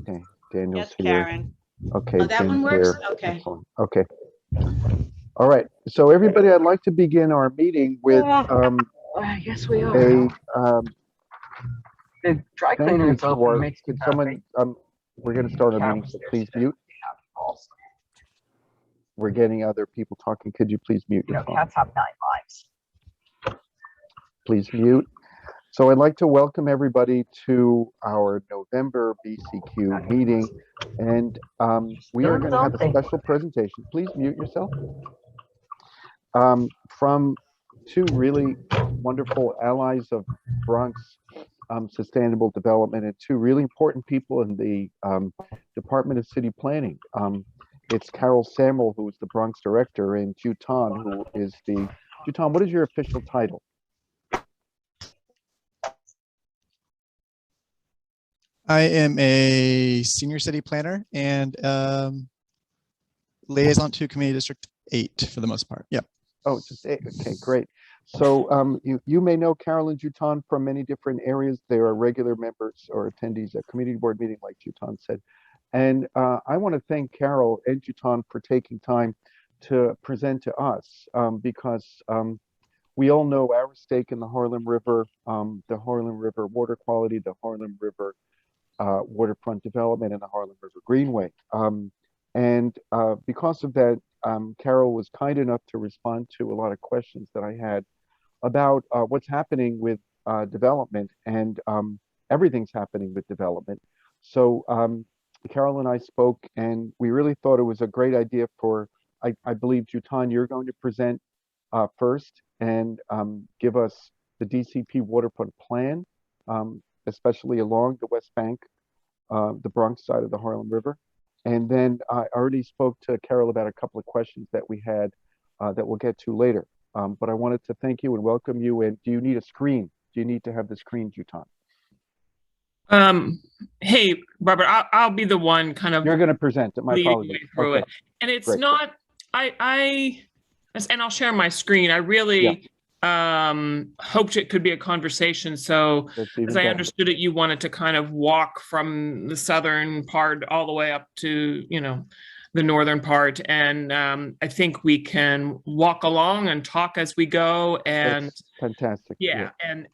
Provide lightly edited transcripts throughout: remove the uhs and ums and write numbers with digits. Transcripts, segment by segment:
Okay, Daniel's Yes, here. Karen. Okay, Oh, that one Jim's works? here. Okay. Excellent. Okay. All right. So everybody, I'd like to begin our meeting with Yes, we are. The dry thank cleaner you is open. for, Makes could me someone, we're going to start our meeting, so please mute. We're getting other people talking. Could you please mute your phone? Cats have 9 lives. Please mute. So I'd like to welcome everybody to our November BCEQ meeting, and we are going to have a special presentation. Please mute yourself. From two really wonderful allies of Bronx sustainable development and two really important people in the Department of City Planning. It's Carol Samol, who is the Bronx director, and Juton, who is the, Juton, what is your official title? I am a senior city planner and liaison to Community District 8 for the most part. Yep. Oh, just 8. Okay, great. So you may know Carol and Juton from many different areas. They are regular members or attendees at community board meeting, like Juton said. And I want to thank Carol and Juton for taking time to present to us because we all know our stake in the Harlem River water quality, the Harlem River waterfront development, and the Harlem River Greenway. Because of that, Carol was kind enough to respond to a lot of questions that I had about what's happening with development, and everything's happening with development. So Carol and I spoke, and we really thought it was a great idea for, I believe, Juton, you're going to present first and give us the DCP waterfront plan, especially along the West Bank, the Bronx side of the Harlem River. And then I already spoke to Carol about a couple of questions that we had that we'll get to later. But I wanted to thank you and welcome you. And do you need a screen? Do you need to have the screen, Juton? Hey, Robert, I'll be the one kind of. You're going to present it. My apologies. Through it. And it's great. Not, and I'll share my screen. I really hoped it could be a conversation. So as I understood it, you wanted to kind of walk from the southern part all the way up to, the northern part. And I think we can walk along and talk as we go. And that's fantastic. Yeah. And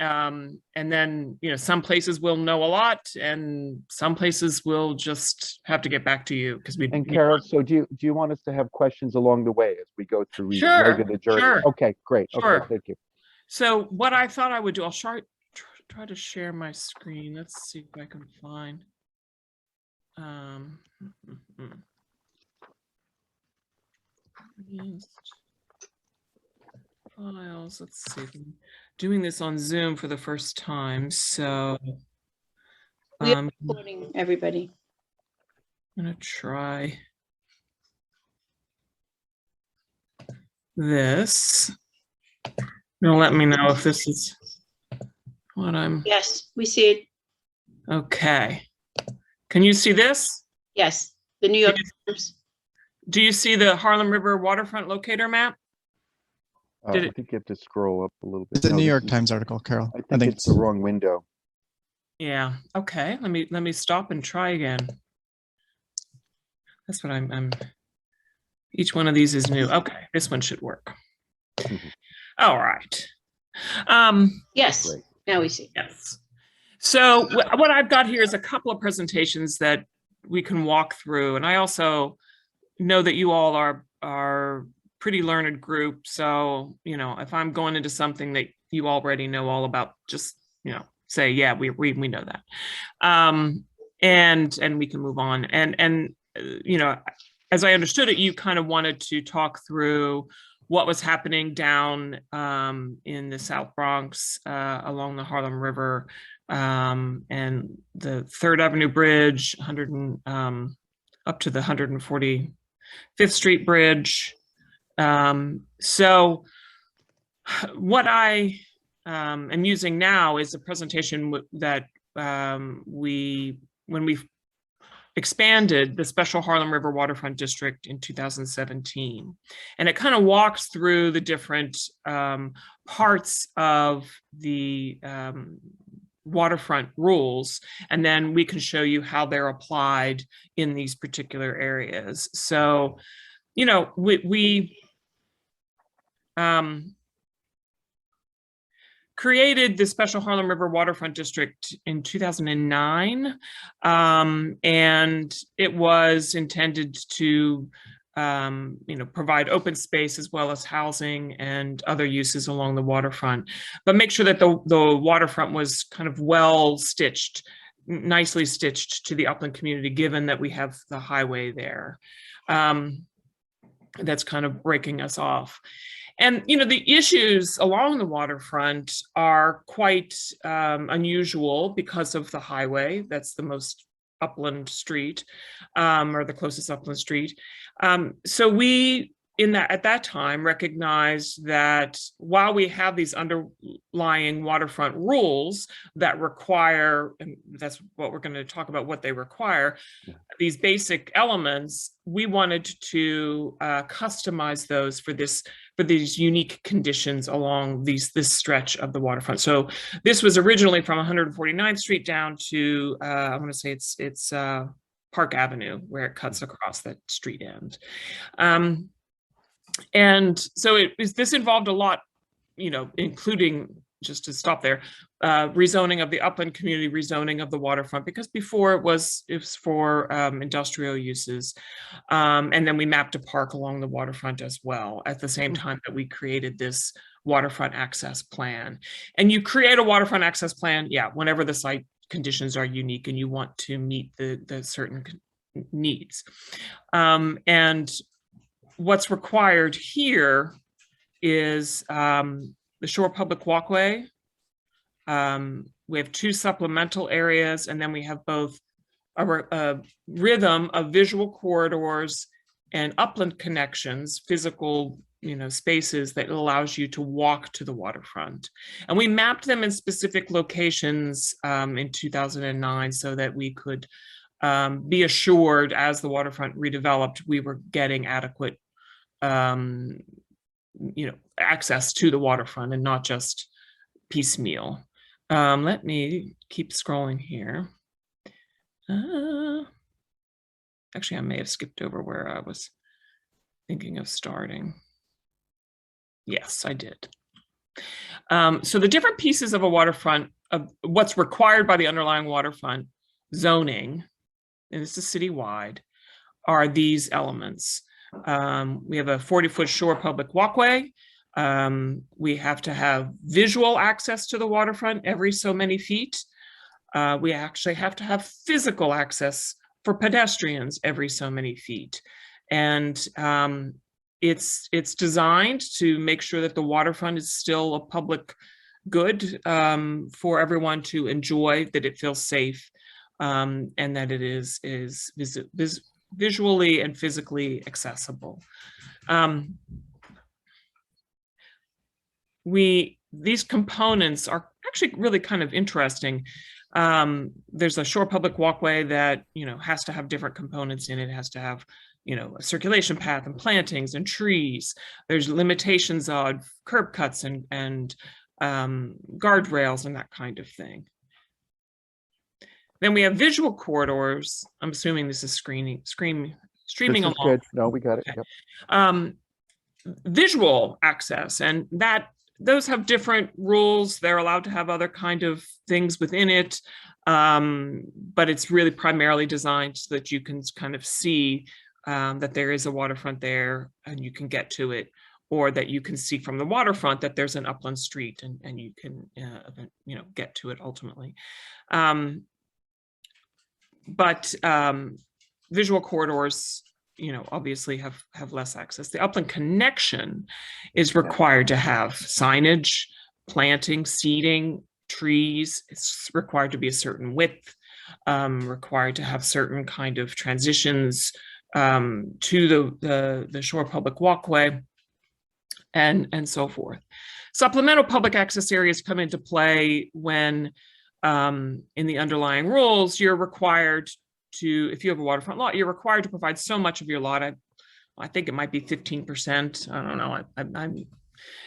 then, some places will know a lot and some places will just have to get back to you because we. And Carol, so do you want us to have questions along the way as we go through the journey? Sure. Okay, great. Sure. Okay, thank you. So what I thought I would do, I'll try to share my screen. Let's see if I can find. Files. Let's see. I'm doing this on Zoom for the first time, so we're recording everybody. I'm gonna try this. You'll let me know if this is what I'm. Yes, we see it. Okay. Can you see this? Yes, the New York Times. Do you see the Harlem River waterfront locator map? I think you have to scroll up a little bit. It's a New York Times article, Carol. I think it's the wrong window. Yeah. Okay. Let me stop and try again. That's what I'm. Each one of these is new. Okay, this one should work. All right. Yes. Great. Now we see. Yes. So what I've got here is a couple of presentations that we can walk through, and I also know that you all are pretty learned group. So, if I'm going into something that you already know all about, just, say, yeah, we know that. And we can move on. And as I understood it, you kind of wanted to talk through what was happening down in the South Bronx along the Harlem River and the 3rd Avenue Bridge, up to the 145th Street Bridge. So what I am using now is a presentation that when we expanded the Special Harlem River Waterfront District in 2017. And it kind of walks through the different parts of the waterfront rules, and then we can show you how they're applied in these particular areas. So, you know, we created the Special Harlem River Waterfront District in 2009, and it was intended to provide open space as well as housing and other uses along the waterfront, but make sure that the waterfront was kind of well stitched, nicely stitched to the upland community, given that we have the highway there. That's kind of breaking us off. And, you know, the issues along the waterfront are quite unusual because of the highway. That's the most upland street, or the closest upland street. So we, at that time, recognized that while we have these underlying waterfront rules that require, and that's what we're going to talk about, what they require, these basic elements, we wanted to customize those for these unique conditions along this stretch of the waterfront. So this was originally from 149th Street down to I want to say it's Park Avenue, where it cuts across that street end. And so this involved a lot, you know, including, just to stop there, rezoning of the upland community, rezoning of the waterfront, because before it was for industrial uses. And then we mapped a park along the waterfront as well, at the same time that we created this waterfront access plan. And you create a waterfront access plan, whenever the site conditions are unique and you want to meet the certain needs. And what's required here is the Shore Public Walkway. We have 2 supplemental areas, and then we have both a rhythm of visual corridors and upland connections, physical, you know, spaces that allows you to walk to the waterfront. And we mapped them in specific locations in 2009 so that we could be assured, as the waterfront redeveloped, we were getting adequate access to the waterfront and not just piecemeal. Let me keep scrolling here. Actually, I may have skipped over where I was thinking of starting. Yes, I did. So the different pieces of a waterfront, of what's required by the underlying waterfront zoning, and this is citywide, are these elements. We have a 40-foot shore public walkway. We have to have visual access to the waterfront every so many feet. We actually have to have physical access for pedestrians every so many feet. And it's designed to make sure that the waterfront is still a public good for everyone to enjoy, that it feels safe, and that it is visually and physically accessible. These components are actually really kind of interesting. There's a shore public walkway that, you know, has to have different components in it. It has to have, you know, a circulation path and plantings and trees. There's limitations on curb cuts and guardrails and that kind of thing. Then we have visual corridors. I'm assuming this is streaming along. Good. No, we got it. Okay. Yep. Visual access, and those have different rules. They're allowed to have other kind of things within it, but it's really primarily designed so that you can kind of see that there is a waterfront there and you can get to it, or that you can see from the waterfront that there's an upland street and you can get to it ultimately. But visual corridors, you know, obviously have less access. The upland connection is required to have signage, planting, seating, trees. It's required to be a certain width, required to have certain kind of transitions to the shore public walkway, and so forth. Supplemental public access areas come into play when in the underlying rules, you're required to, if you have a waterfront lot, you're required to provide so much of your lot. I think it might be 15%. I don't know. I'm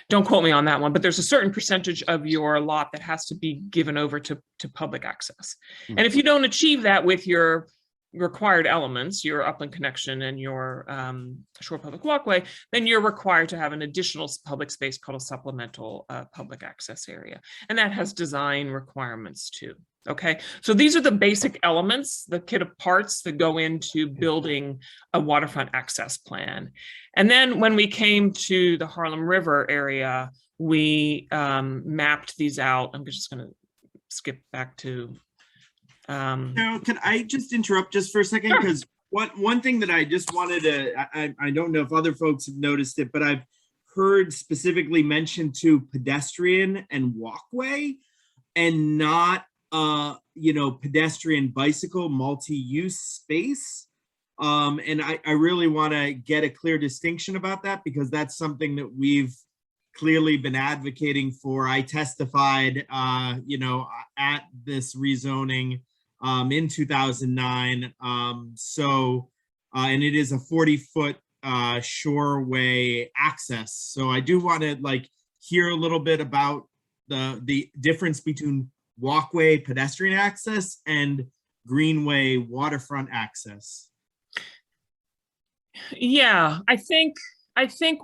Don't quote me on that one, but there's a certain percentage of your lot that has to be given over to public access. And if you don't achieve that with your required elements, your upland connection and your shore public walkway, then you're required to have an additional public space called a supplemental public access area. And that has design requirements too. Okay, so these are the basic elements, the kit of parts that go into building a waterfront access plan. And then when we came to the Harlem River area, we mapped these out. I'm just going to skip back to Now, can I just interrupt just for a second? Sure. Because one thing that I just wanted to, I don't know if other folks have noticed it, but I've heard specifically mentioned to pedestrian and walkway and not, pedestrian bicycle multi-use space. And I really want to get a clear distinction about that, because that's something that we've clearly been advocating for. I testified, at this rezoning in 2009. And it is a 40-foot shoreway access. So I do want to hear a little bit about the difference between walkway pedestrian access and greenway waterfront access. Yeah, I think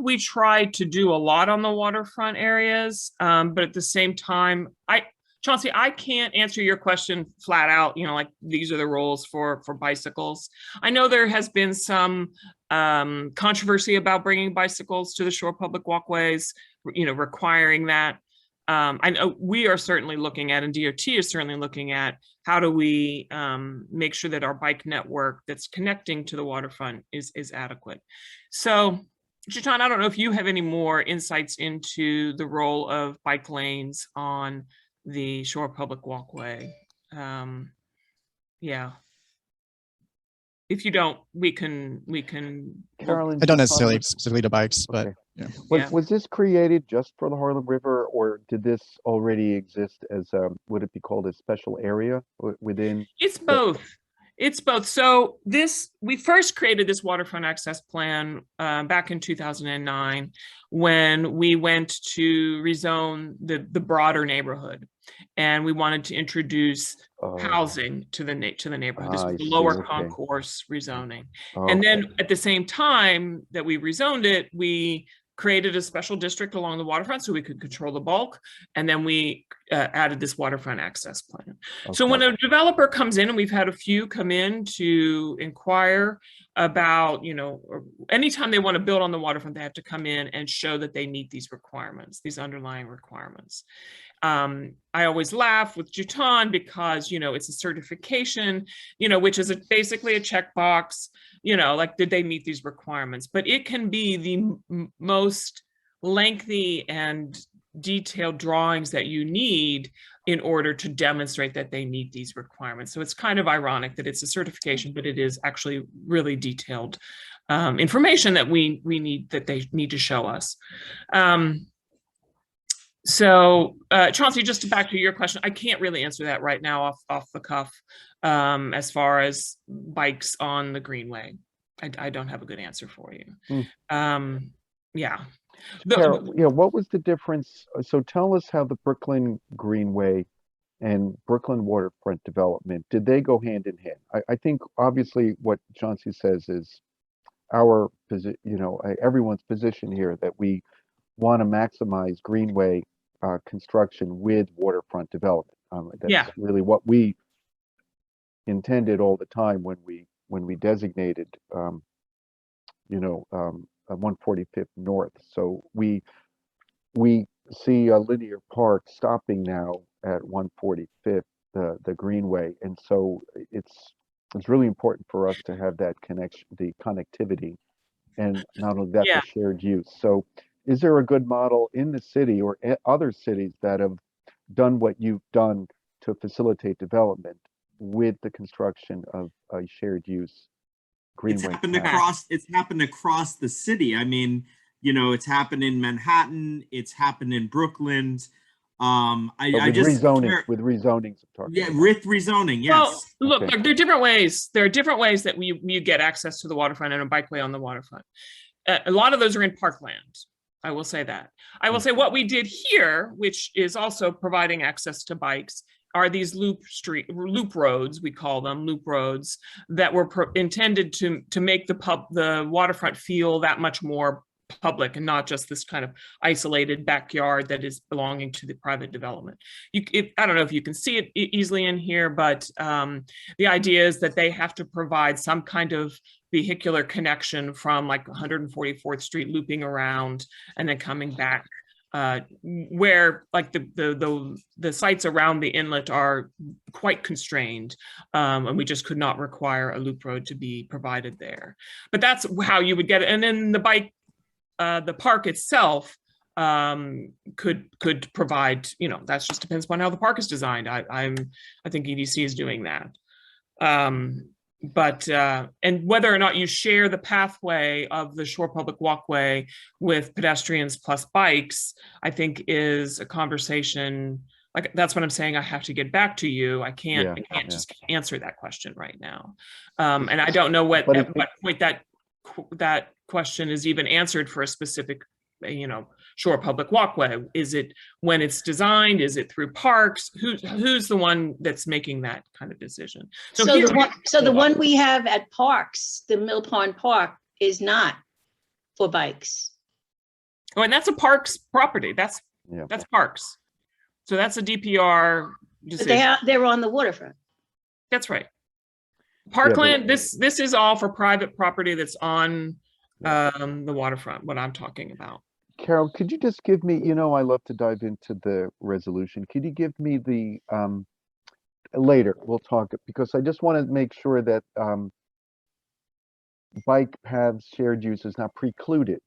we tried to do a lot on the waterfront areas, but at the same time, Chauncey, I can't answer your question flat out, these are the rules for bicycles. I know there has been some controversy about bringing bicycles to the shore public walkways, requiring that. I know we are certainly looking at, and DOT is certainly looking at, how do we make sure that our bike network that's connecting to the waterfront is adequate. So, Juton, I don't know if you have any more insights into the role of bike lanes on the shore public walkway. Yeah. If you don't, we can. Carolyn, I don't necessarily specifically to bikes, but okay. yeah. Was this created just for the Harlem River, or did this already exist as would it be called a special area within? It's both. It's both. So we first created this waterfront access plan back in 2009 when we went to rezone the broader neighborhood, and we wanted to introduce housing to the neighborhood. This was the lower concourse rezoning. And then at the same time that we rezoned it, we created a special district along the waterfront so we could control the bulk. And then we added this waterfront access plan. So when a developer comes in, and we've had a few come in to inquire about, anytime they want to build on the waterfront, they have to come in and show that they meet these requirements, these underlying requirements. I always laugh with Juton because, it's a certification, which is basically a checkbox, did they meet these requirements? But it can be the most lengthy and detailed drawings that you need in order to demonstrate that they meet these requirements. So it's kind of ironic that it's a certification, but it is actually really detailed information that we need, that they need to show us. So Chauncey, just back to your question, I can't really answer that right now off the cuff as far as bikes on the Greenway. I don't have a good answer for you. Yeah. Carol, what was the difference? So tell us how the Brooklyn Greenway and Brooklyn Waterfront development, did they go hand in hand? I think obviously what Chauncey says is our position, everyone's position here, that we want to maximize Greenway construction with waterfront development. That's really what we intended all the time when we designated 145th North. So we see a linear park stopping now at 145th, the Greenway, and so it's really important for us to have that connection, the connectivity, and not only that, the shared use. So is there a good model in the city or other cities that have done what you've done to facilitate development with the construction of a shared use Greenway? It's happened across the city. I mean, it's happened in Manhattan. It's happened in Brooklyn. With rezonings. With rezoning. Yes. Well, look, there are different ways. There are different ways that you get access to the waterfront and a bikeway on the waterfront. A lot of those are in parkland. I will say that. I will say what we did here, which is also providing access to bikes, are these loop roads, we call them loop roads, that were intended to make the waterfront feel that much more public and not just this kind of isolated backyard that is belonging to the private development. I don't know if you can see it easily in here, but the idea is that they have to provide some kind of vehicular connection from like 144th Street looping around and then coming back, where like the sites around the inlet are quite constrained, and we just could not require a loop road to be provided there. But that's how you would get it. And then the park itself could provide, that just depends upon how the park is designed. I think EDC is doing that. But and whether or not you share the pathway of the shore public walkway with pedestrians plus bikes, I think is a conversation. Like, that's what I'm saying. I have to get back to you. I can't just answer that question right now. And I don't know at what point that question is even answered for a specific, shore public walkway. Is it when it's designed? Is it through parks? Who's the one that's making that kind of decision? So the one we have at Parks, the Mill Pond Park, is not for bikes. Oh, and that's a Parks property. That's Parks. So that's a DPR decision. But they're on the waterfront. That's right. Parkland, this is all for private property that's on the waterfront, what I'm talking about. Carol, could you just give me, I love to dive into the resolution. Could you give me the, later we'll talk, because I just want to make sure that bike paths shared use is not precluded,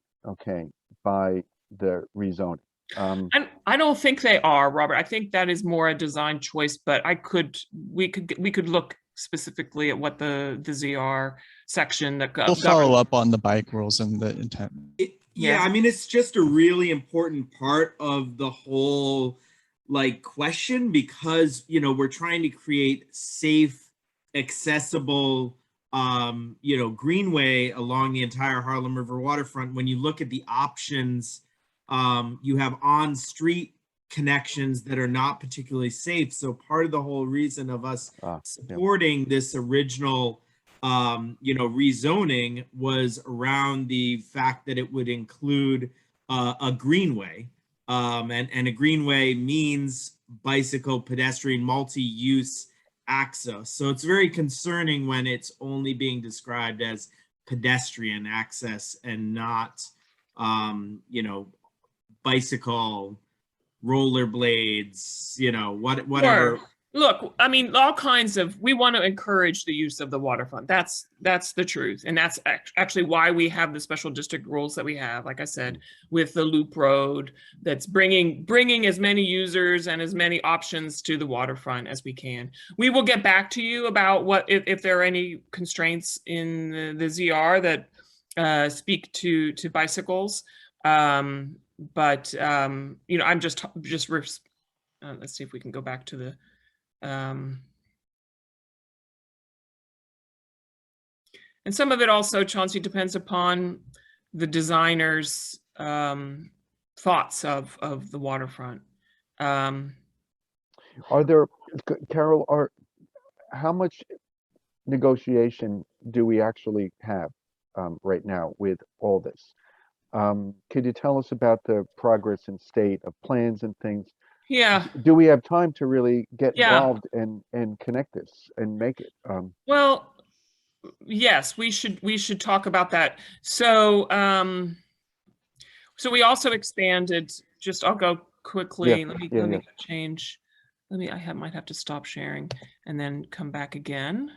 by the rezoning. And I don't think they are, Robert. I think that is more a design choice, but we could look specifically at what the ZR section that we'll follow up on the bike rules and the intent. Yeah, I mean, it's just a really important part of the whole question, because we're trying to create safe, accessible greenway along the entire Harlem River waterfront. When you look at the options, you have on-street connections that are not particularly safe. So part of the whole reason of us supporting this original rezoning was around the fact that it would include a greenway, and a greenway means bicycle, pedestrian, multi-use access. So it's very concerning when it's only being described as pedestrian access and not bicycle, rollerblades, whatever. Sure. Look, I mean, all kinds of, we want to encourage the use of the waterfront. That's the truth. And that's actually why we have the special district rules that we have, like I said, with the loop road that's bringing as many users and as many options to the waterfront as we can. We will get back to you about if there are any constraints in the ZR that speak to bicycles. But I'm just let's see if we can go back to the and some of it also, Chauncey, depends upon the designer's thoughts of the waterfront. Are there, Carol, how much negotiation do we actually have right now with all this? Could you tell us about the progress and state of plans and things? Yeah. Do we have time to really get involved and connect this and make it? Well, yes, we should talk about that. So, so we also expanded. I'll go quickly. Let me change. I might have to stop sharing and then come back again,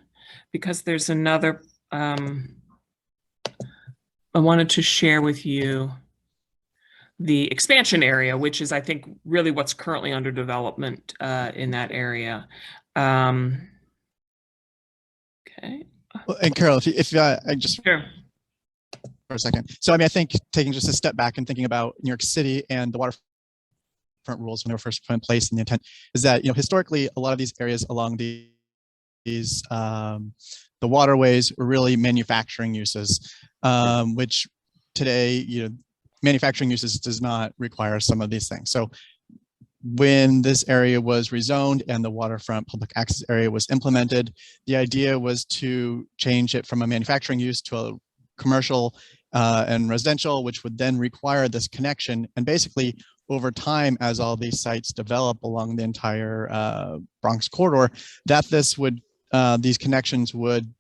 because there's another. I wanted to share with you the expansion area, which is, I think, really what's currently under development in that area. Okay. Well, and Carol, if I just sure. For a second. So, I mean, I think taking just a step back and thinking about New York City and the waterfront rules when they were first put in place, and the intent is that, historically, a lot of these areas along the waterways were really manufacturing uses, which today, manufacturing uses does not require some of these things. So when this area was rezoned and the waterfront public access area was implemented, the idea was to change it from a manufacturing use to a commercial and residential, which would then require this connection. And basically over time, as all these sites develop along the entire Bronx corridor, that these connections would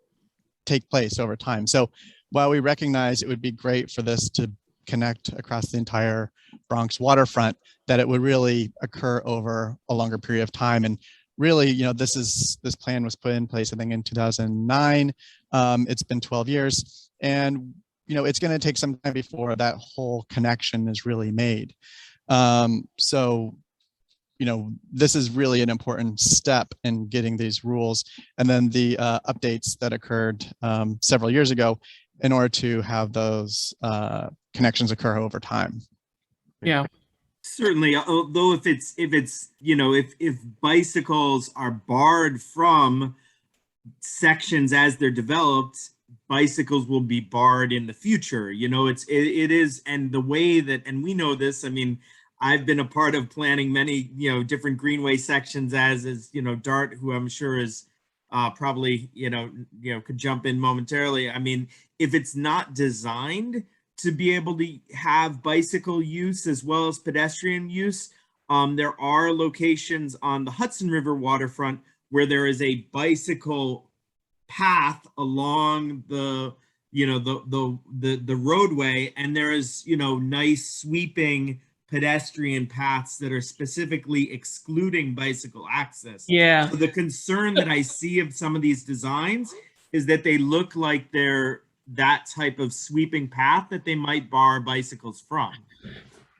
take place over time. So while we recognize it would be great for this to connect across the entire Bronx waterfront, that it would really occur over a longer period of time. And really, this plan was put in place, I think, in 2009. It's been 12 years, and it's going to take some time before that whole connection is really made. So this is really an important step in getting these rules, and then the updates that occurred several years ago in order to have those connections occur over time. Yeah. Certainly, although if bicycles are barred from sections as they're developed, bicycles will be barred in the future. It is, and the way that, and we know this, I mean, I've been a part of planning many, different greenway sections, as is, Dart, who I'm sure is probably, could jump in momentarily. I mean, if it's not designed to be able to have bicycle use as well as pedestrian use, there are locations on the Hudson River waterfront where there is a bicycle path along the roadway, and there is nice sweeping pedestrian paths that are specifically excluding bicycle access. Yeah. So the concern that I see of some of these designs is that they look like they're that type of sweeping path that they might bar bicycles from.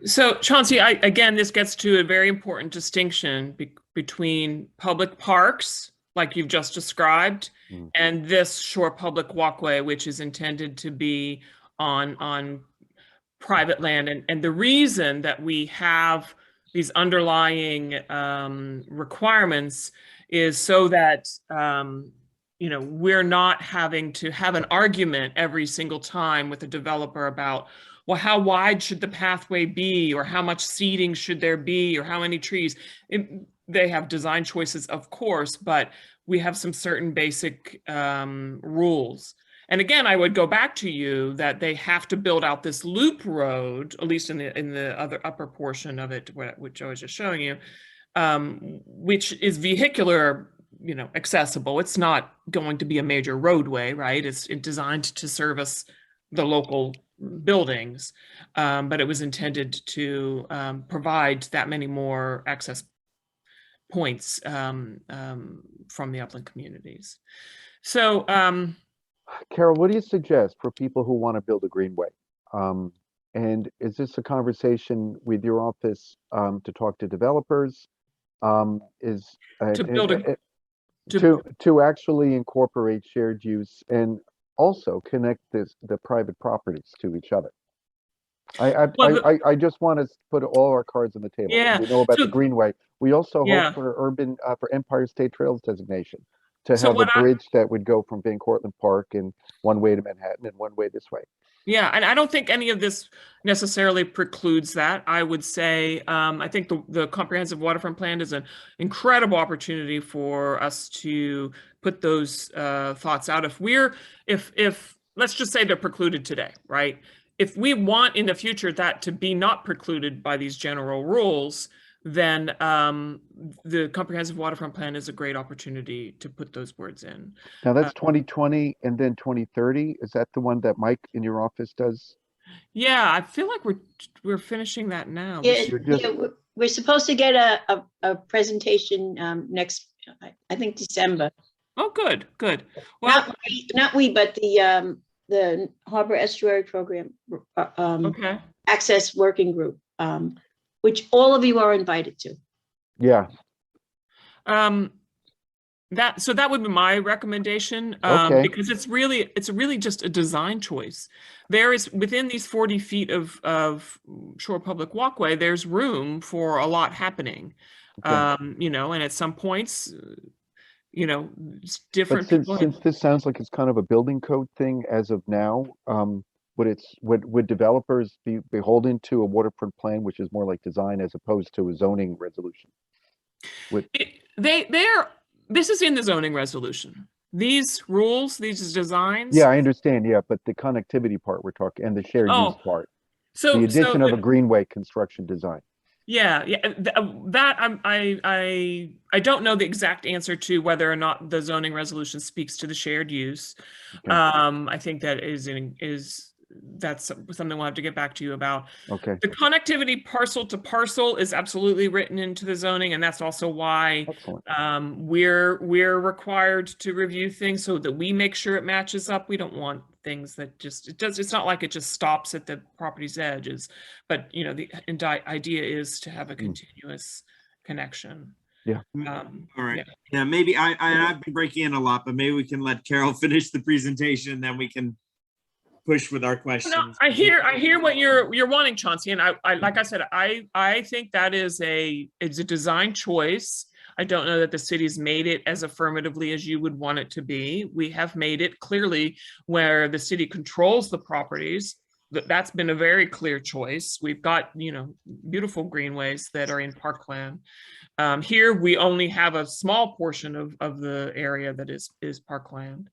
So Chauncey, again, this gets to a very important distinction between public parks, like you've just described, and this shore public walkway, which is intended to be on private land. And the reason that we have these underlying requirements is so that we're not having to have an argument every single time with a developer about, well, how wide should the pathway be, or how much seating should there be, or how many trees. They have design choices, of course, but we have some certain basic rules. And again, I would go back to you that they have to build out this loop road, at least in the other upper portion of it, which I was just showing you, which is vehicular, accessible. It's not going to be a major roadway, right? It's designed to service the local buildings, but it was intended to provide that many more access points from the upland communities. So, Carol, what do you suggest for people who want to build a greenway? And is this a conversation with your office to talk to developers? To actually incorporate shared use and also connect the private properties to each other? I just want to put all our cards on the table. Yeah. We know about the greenway. We also hope for urban for Empire State Trails designation to have a bridge that would go from Van Cortlandt Park and one way to Manhattan and one way this way. Yeah, and I don't think any of this necessarily precludes that. I would say I think the comprehensive waterfront plan is an incredible opportunity for us to put those thoughts out. If let's just say they're precluded today, right? If we want in the future that to be not precluded by these general rules, then the comprehensive waterfront plan is a great opportunity to put those words in. Now that's 2020 and then 2030. Is that the one that Mike in your office does? Yeah, I feel like we're finishing that now. We're supposed to get a presentation next, I think, December. Oh, good. Well, not we, but the Harbor Estuary Program Access Working Group, which all of you are invited to. Yeah. That would be my recommendation, because it's really just a design choice. There is, within these 40 feet of shore public walkway, there's room for a lot happening. And at some points, it's different. But since this sounds like it's kind of a building code thing as of now, would developers be beholden to a waterfront plan, which is more like design as opposed to a zoning resolution? This is in the zoning resolution. These rules, these designs. Yeah, I understand. Yeah, but the connectivity part we're talking, and the shared use part, So the addition of a greenway construction design. Yeah, that I don't know the exact answer to whether or not the zoning resolution speaks to the shared use. Okay. I think that that's something we'll have to get back to you about. Okay. The connectivity parcel to parcel is absolutely written into the zoning, and that's also why we're required to review things so that we make sure it matches up. We don't want things that it's not like it just stops at the property's edges, but you know, the idea is to have a continuous connection. Yeah. All right. Yeah, maybe I've been breaking in a lot, but maybe we can let Carol finish the presentation, and then we can push with our questions. No, I hear what you're wanting, Chauncey, and I like I said, I think that it's a design choice. I don't know that the city's made it as affirmatively as you would want it to be. We have made it clearly where the city controls the properties. That's been a very clear choice. We've got, you know, beautiful greenways that are in parkland. Here we only have a small portion of the area that is parkland.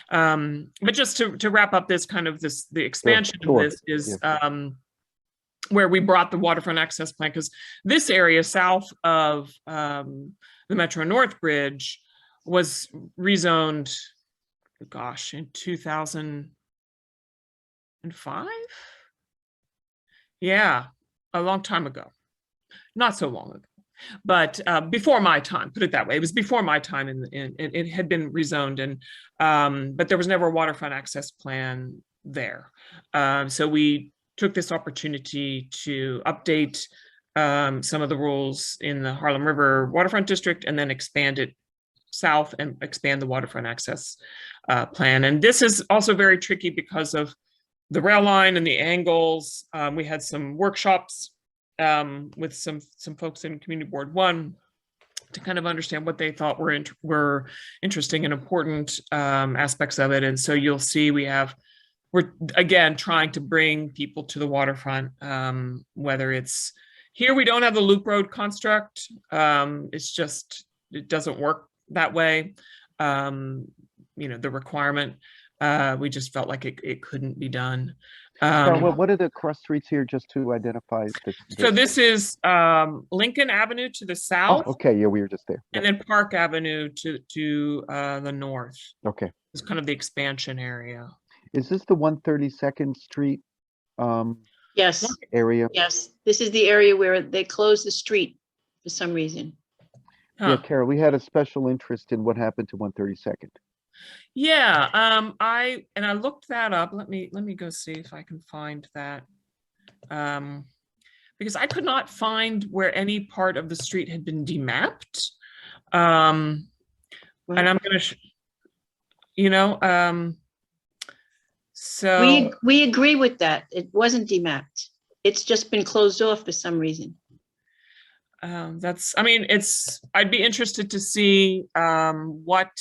But just to wrap up this the expansion of this is where we brought the waterfront access plan, because this area south of the Metro North Bridge was rezoned, gosh, in 2005? Yeah, a long time ago. Not so long ago, but before my time, put it that way. It was before my time, and it had been rezoned, and but there was never a waterfront access plan there. So we took this opportunity to update some of the rules in the Harlem River Waterfront District, and then expand it south and expand the waterfront access plan. And this is also very tricky because of the rail line and the angles. We had some workshops with some folks in Community Board 1 to kind of understand what they thought were interesting and important aspects of it. And so you'll see we're again trying to bring people to the waterfront, whether it's here. We don't have the loop road construct. It's just, it doesn't work that way. You know, the requirement, we just felt like it couldn't be done. What are the cross streets here, just to identify this? So this is Lincoln Avenue to the south. Oh, okay, yeah, we were just there. And then Park Avenue to the north. Okay. It's kind of the expansion area. Is this the 132nd Street Yes. area? Yes, this is the area where they closed the street for some reason. Huh. Yeah, Carol, we had a special interest in what happened to 132nd. Yeah, I looked that up. Let me go see if I can find that. Because I could not find where any part of the street had been demapped. And I'm gonna, so we agree with that. It wasn't demapped. It's just been closed off for some reason. I'd be interested to see what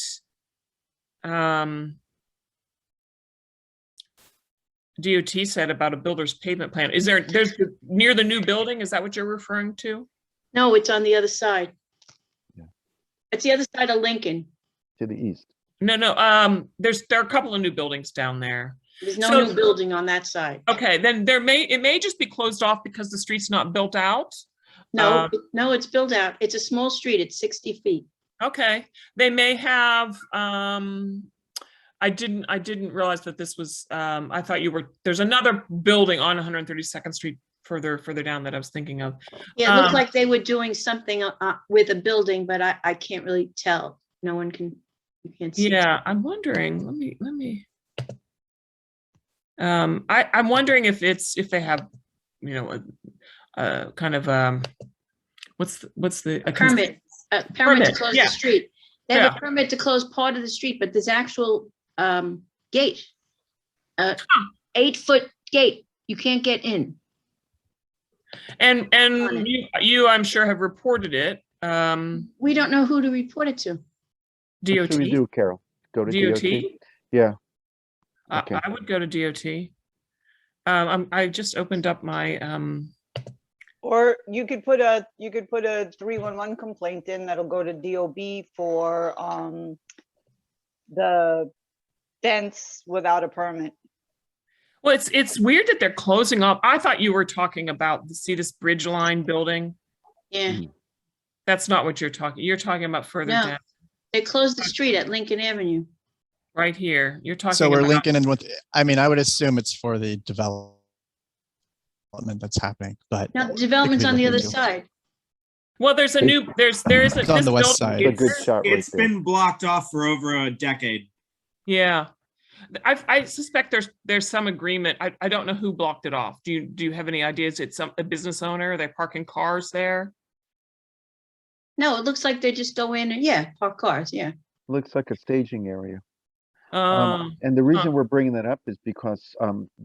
DOT said about a builder's pavement plan. There's near the new building? Is that what you're referring to? No, it's on the other side. Yeah. It's the other side of Lincoln. To the east. No. There are a couple of new buildings down there. There's no new building on that side. Okay, then it may just be closed off because the street's not built out. No, no, it's built out. It's a small street. It's 60 feet. Okay, they may have. I didn't realize that this was. I thought there's another building on 132nd Street further down that I was thinking of. Yeah, it looked like they were doing something with a building, but I can't really tell. No one can. You can't see. Yeah, I'm wondering. Let me. I'm wondering if they have, kind of what's the a permit to close the street. They have a permit to close part of the street, but there's actual gate, 8-foot gate. You can't get in. And you I'm sure have reported it. We don't know who to report it to. DOT. What should we do, Carol? Go to DOT? Yeah. Okay. I would go to DOT. I just opened up my, Or you could put a 311 complaint in that'll go to DOB for the fence without a permit. well, it's weird that they're closing off. I thought you were talking about, see this bridge line building? Yeah, Mhm. That's not what you're talking about further No. down, they closed the street at Lincoln Avenue. right here. You're talking So we're about, linking in with, I mean, I would assume it's for the development that's happening, but No, development's on the looked other into. side. well, there is a, It's on this the west building side. It's a is- good shot right It's there. been blocked off for over a decade. Yeah. I suspect there's some agreement. I don't know who blocked it off. Do you have any ideas? It's a business owner, they're parking cars there? No, it looks like they just go in and, yeah, park cars, yeah. Looks like a staging area. Um, And the reason huh. we're bringing that up is because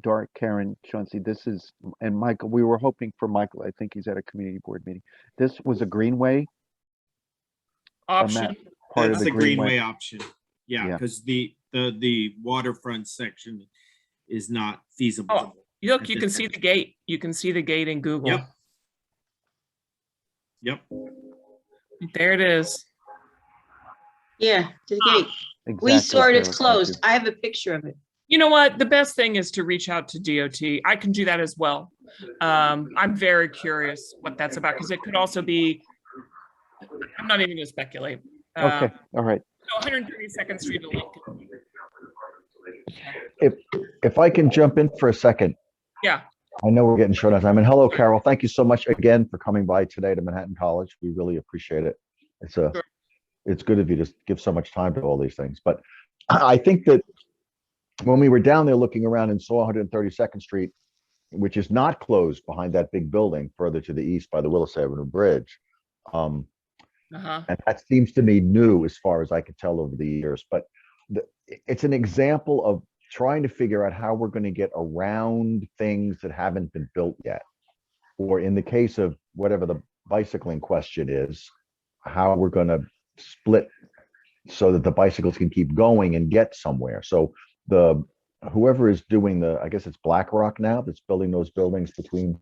Dart, Karen, Chauncey, this is, and Michael, we were hoping for Michael. I think he's at a community board meeting. This was a greenway, option. part of That's the the Greenway greenway. option. Yeah, Yeah. because the waterfront section is not feasible. Oh, look, at you this can see point. the gate. You can see the gate in Google. Yep. Yep. There it is. Yeah, to the gate. Exactly, We saw it, it's Karen, thank closed. you. I have a picture of it. You know what? The best thing is to reach out to DOT. I can do that as well. I'm very curious what that's about because it could also be, I'm not even gonna speculate. Okay, all right. So 132nd Street to Lincoln. If I can jump in for a second. Yeah. I know we're getting short on time. And hello, Carol. Thank you so much again for coming by today to Manhattan College. We really appreciate it. Sure. It's good of you to give so much time to all these things. But I think that when we were down there looking around and saw 132nd Street, which is not closed behind that big building further to the east by the Willis Avenue Bridge. Uh-huh. And that seems to me new as far as I could tell over the years. But it's an example of trying to figure out how we're going to get around things that haven't been built yet. Or in the case of whatever the bicycling question is, how we're going to split so that the bicycles can keep going and get somewhere. So whoever is doing I guess it's BlackRock now that's building those buildings between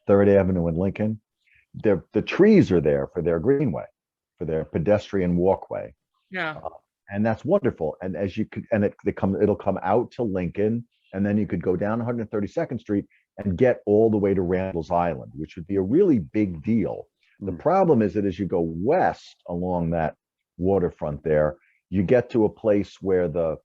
3rd Avenue and Lincoln. The trees are there for their greenway, for their pedestrian walkway. Yeah. And that's wonderful. And as you could, and it'll come out to Lincoln, and then you could go down 132nd Street and get all the way to Randall's Island, which would be a really big deal. The problem is that as you go west along that waterfront there, you get to a place where the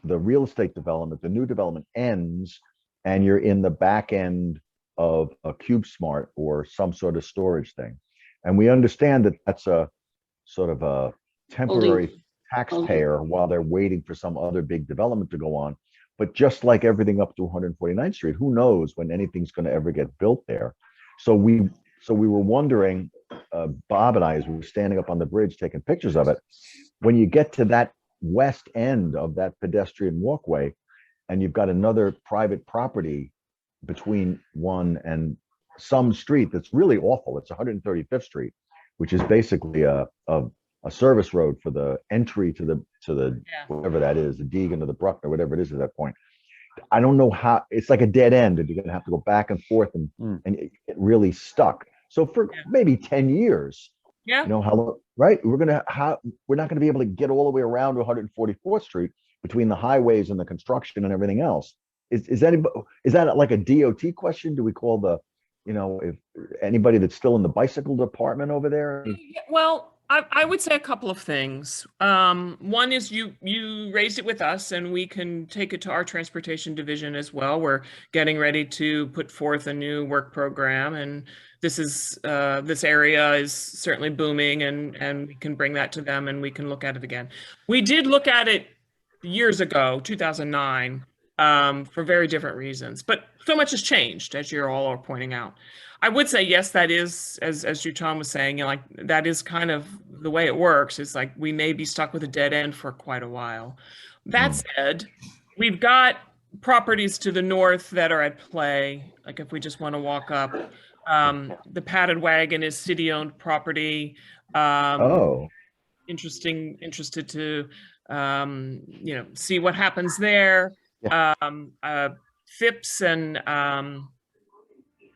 real estate development, the new development ends, and you're in the back end of a CubeSmart or some sort of storage thing. And we understand that that's a sort of a temporary taxpayer while they're waiting for some other big development to go on. But just like everything up to 149th Street, who knows when anything's going to ever get built there. So we were wondering, Bob and I, as we were standing up on the bridge taking pictures of it, when you get to that west end of that pedestrian walkway, and you've got another private property between one and some street that's really awful. It's 135th Street, which is basically a service road for the entry to the whatever that is, the Deegan or the Bruckner, whatever it is at that point. I don't know how, it's like a dead end, and you're gonna have to go back and forth and get really stuck. So for maybe 10 years, Yeah. you know how, right? We're not gonna be able to get all the way around to 144th Street between the highways and the construction and everything else. Is that like a DOT question? Do we call if anybody that's still in the bicycle department over there? Well, I would say a couple of things. One is you raised it with us, and we can take it to our transportation division as well. We're getting ready to put forth a new work program, and this area is certainly booming, and we can bring that to them, and we can look at it again. We did look at it years ago, 2009, for very different reasons, but so much has changed, as you're all are pointing out. I would say, yes, that is, as Juton was saying, like that is kind of the way it works. It's like we may be stuck with a dead end for quite a while. That said, we've got properties to the north that are at play. Like if we just want to walk up, the Padded Wagon is city-owned property. Interested to see what happens there. Yeah. Phipps and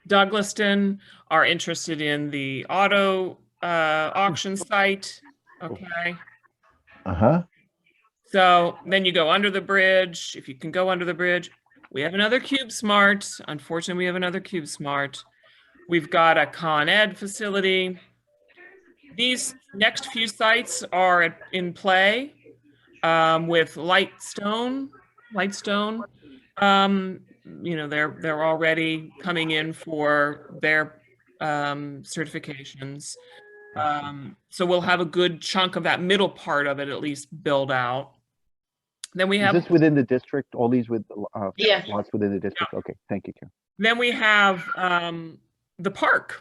Douglaston are interested in the auto auction site. Okay. Uh-huh. So then you go under the bridge. If you can go under the bridge, we have another CubeSmart. Unfortunately, we have another CubeSmart. We've got a Con Ed facility. These next few sites are in play with Lightstone. You know, they're already coming in for their certifications. So we'll have a good chunk of that middle part of it at least build out. Then we Is have this within the district? All these with Yeah. lots within the district? Okay, thank you, Karen. Then we have the park,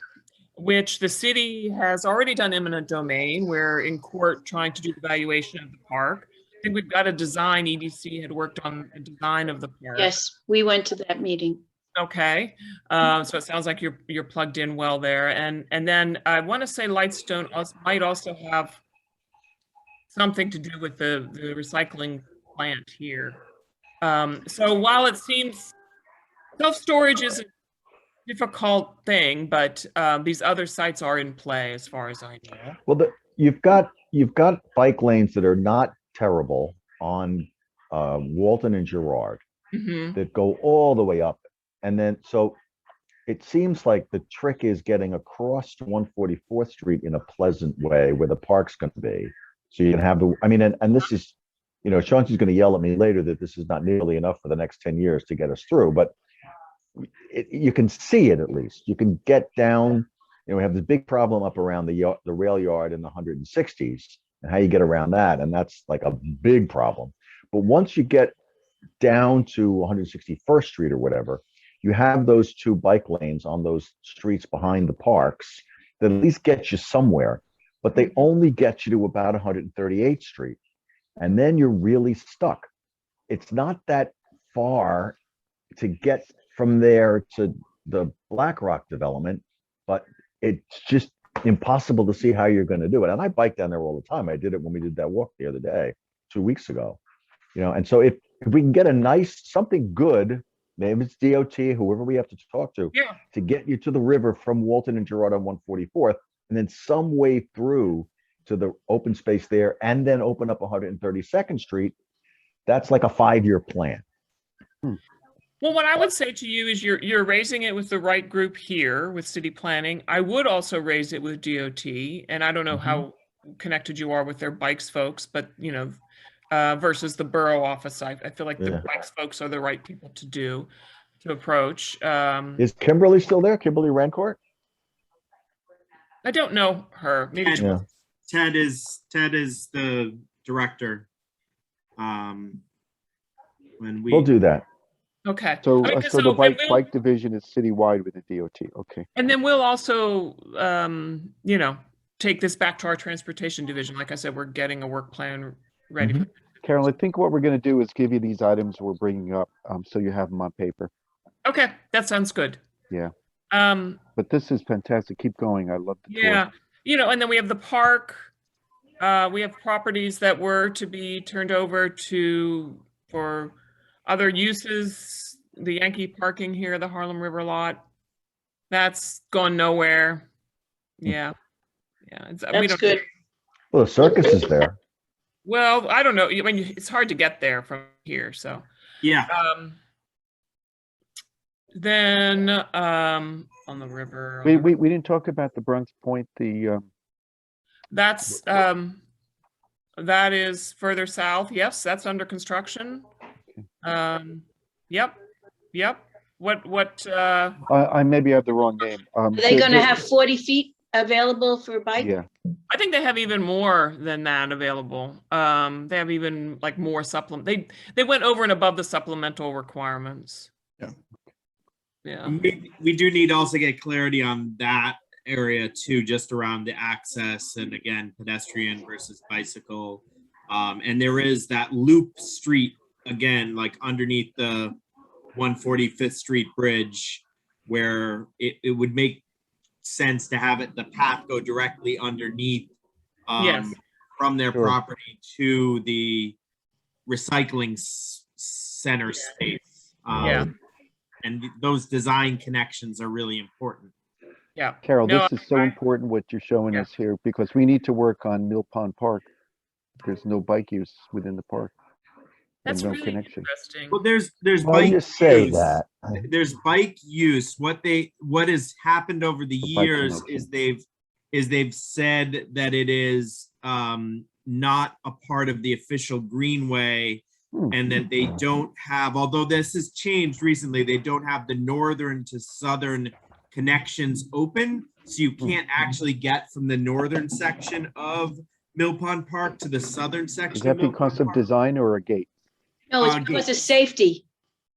which the city has already done eminent domain. We're in court trying to do the valuation of the park. I think we've got a design. EDC had worked on the design of the park. Yes, we went to that meeting. Okay, so it sounds like you're plugged in well there. And then I want to say Lightstone might also have something to do with the recycling plant here. So while it seems self-storage is a difficult thing, but these other sites are in play as far as I know. Well, you've got bike lanes that are not terrible on Walton and Girard that go all the way up. And then, so it seems like the trick is getting across to 144th Street in a pleasant way where the park's going to be. So you can have the, I mean, and this is, you know, Chauncey's going to yell at me later that this is not nearly enough for the next 10 years to get us through, but you can see it at least. You can get down, you know, we have this big problem up around the rail yard in the 160s and how you get around that. And that's like a big problem. But once you get down to 161st Street or whatever, you have those two bike lanes on those streets behind the parks that at least get you somewhere, but they only get you to about 138th Street. And then you're really stuck. It's not that far to get from there to the BlackRock development, but it's just impossible to see how you're going to do it. And I bike down there all the time. I did it when we did that walk the other day, 2 weeks ago, you know. And so if we can get a nice, something good, maybe it's DOT, whoever we have to talk to get you to the river from Walton and Girard on 144th, and then some way through to the open space there, and then open up 132nd Street, that's like a 5-year plan. Well, what I would say to you is you're raising it with the right group here with city planning. I would also raise it with DOT, and I don't know how connected you are with their bikes folks, but you know, versus the borough office, I feel like the bikes folks are the right people to approach. Is Kimberly still there? Kimberly Rancourt? I don't know her. Maybe Ted is the director. When we'll do that. Okay. So, so the bike division is citywide with the DOT. Okay. And then we'll also, you know, take this back to our transportation division. Like I said, we're getting a work plan ready. For Carol, I think what we're going to do is give you these items we're bringing up, so you have them on paper. Okay, that sounds good. Yeah. But this is fantastic. Keep going. I love the tour. You know, and then we have the park. We have properties that were to be turned over for other uses. The Yankee parking here, the Harlem River lot, that's gone nowhere. Yeah. That's good. Well, the circus is there. Well, I don't know. I mean, it's hard to get there from here, so. Yeah. Then on the river. We didn't talk about the Bronx Point. That's that is further south. Yes, that's under construction. Yep. What? I maybe have the wrong name. Are they going to have 40 feet available for bike? Yeah. I think they have even more than that available. They have even like more supplement. They went over and above the supplemental requirements. Yeah. We do need to also get clarity on that area too, just around the access and again, pedestrian versus bicycle. And there is that loop street again, like underneath the 145th Street Bridge, where it would make sense to have the path go directly underneath from their property to the recycling center space. and those design connections are really important. Yeah. Carol, No, this is so important what you're showing us here because we need to work on Mill Pond Park. There's no bike use within the park. That's and no really connection. interesting. Well, there's Well, bike you say use. that. There's bike use. What has happened over the The bike years connection. is they've said that it is not a part of the official greenway, and that they don't have, although this has changed recently, they don't have the northern to southern connections open. So you can't actually get from the northern section of Mill Pond Park to the southern section. Is that because of design or a gate? No, it's because of safety.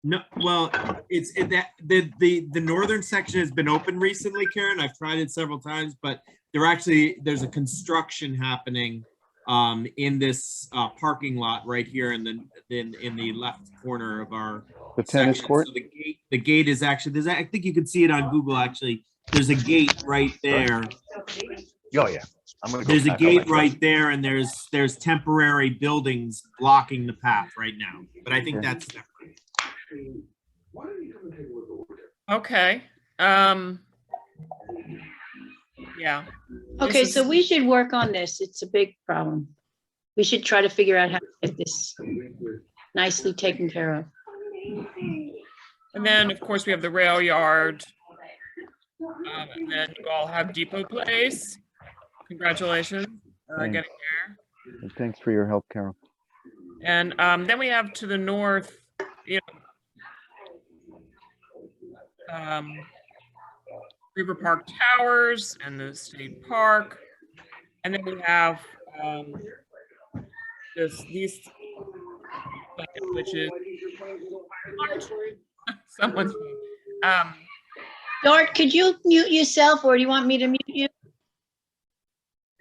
No, well, the northern section has been open recently, Karen. I've tried it several times, but there's a construction happening in this parking lot right here in the left corner of our tennis section. court? So the gate is actually I think you can see it on Google actually. There's a gate right there. Oh, yeah. There's a gate right there, and there's temporary buildings blocking the path right now. But I think that's separate. Okay. Yeah. Okay, so we should work on this. It's a big problem. We should try to figure out how to get this nicely taken care of. And then, of course, we have the rail yard. And then you all have Depot Place. Congratulations getting there. And thanks for your help, Carol. And then we have to the north, River Park Towers and the state park. And then we have these, which is someone's Dart, could you mute yourself, or do you want me to mute you?